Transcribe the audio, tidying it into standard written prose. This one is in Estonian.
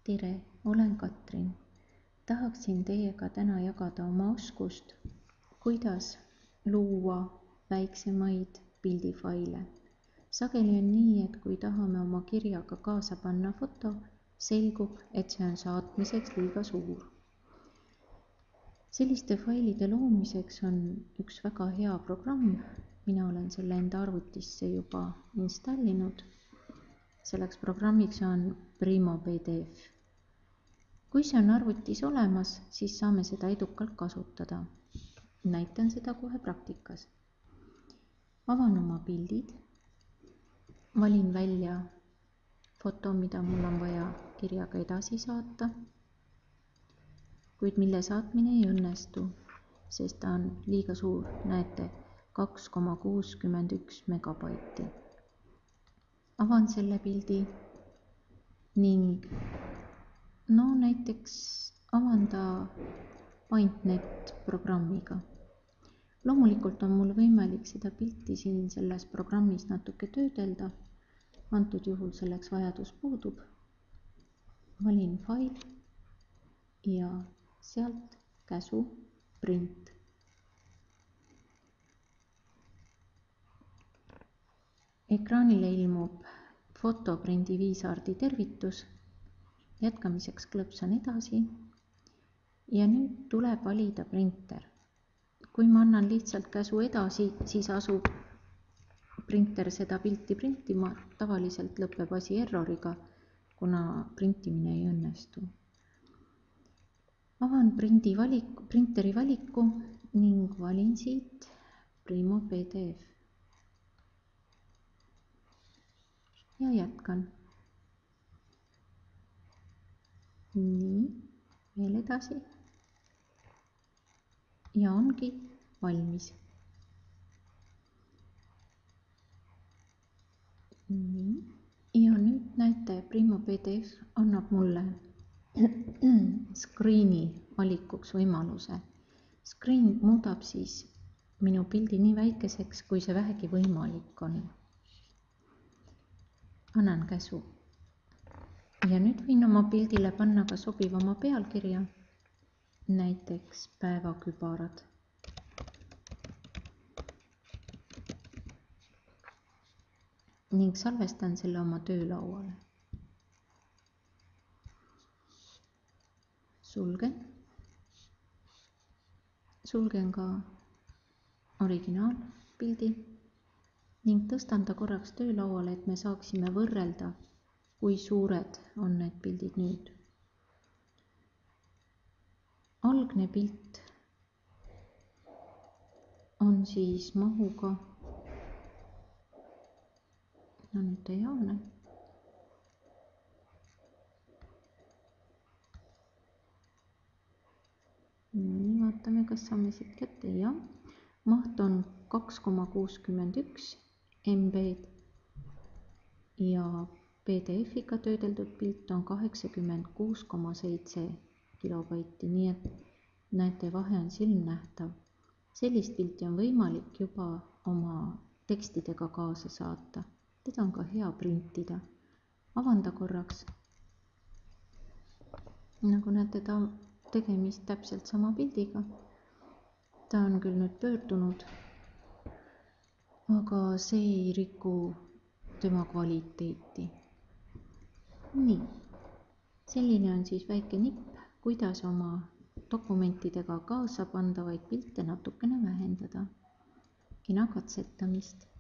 Tere, olen Katrin. Tahaksin teiega täna jagada oma oskust, kuidas luua väiksemaid pildifaile. Sageli on nii, et kui tahame oma kirjaga kaasa panna foto, selgub, et see on saatmiseks liiga suur. Selliste failide loomiseks on üks väga hea programm. Mina olen selle enda arvutisse juba installinud. Selleks programmiks on Primo PDF. Kui see on arvutis olemas, siis saame seda edukalt kasutada. Näitan seda kohe praktikas. Avan oma pildid. Valin välja foto, mida mul on vaja kirjaga edasi saata, kuid mille saatmine ei õnnestu, sest ta on liiga suur, näete, 2,61 megabaiti. Avan selle pildi ning näiteks avan ta PaintNet programmiga. Loomulikult on mul võimalik seda pilti siin selles programmis natuke töödelda. Antud juhul selleks vajadus puudub. Valin fail ja sealt käsu print. Ekraanile ilmub fotoprindi Viisardi tervitus. Jätkamiseks klõpsan edasi ja nüüd tuleb valida printer. Kui ma annan lihtsalt käsu edasi, siis asub printer seda pilti printima. Tavaliselt lõpeb asi erroriga, kuna printimine ei õnnestu. Avan printeri valiku ning valin siit Primo PDF. Ja jätkan. Nii, veel edasi. Ja ongi valmis. Nii. Ja nüüd näete, Primo PDF annab mulle screeni valikuks võimaluse. Screen muudab siis minu pildi nii väikeseks, kui see vähegi võimalik on. Annan käsu. Ja nüüd võin oma pildile panna ka sobivama pealkirja, näiteks päevakübarad. Ning salvestan selle oma töölauale. Sulgen ka originaalpildi ning tõstan ta korraks töölauale, et me saaksime võrrelda, kui suured on need pildid nüüd. Algne pilt on siis mahuga, nüüd ei jaone. Nii, vaatame, kas saame siit kätte. Ja maht on 2,61 MB ja PDF-iga töödeldud pilt on 86,7 kilobaiti, nii et näete, vahe on silmnähtav. Sellist pilti on võimalik juba oma tekstidega kaasa saata. Teda on ka hea printida. Avan ta korraks. Nagu näete, ta tegemist täpselt sama pildiga. Ta on küll nüüd pöördunud, aga see ei riku tema kvaliteeti. Nii, selline on siis väike nipp, kuidas oma dokumentidega kaasa pandavaid pilte natukene vähendada. Kena katsetamist!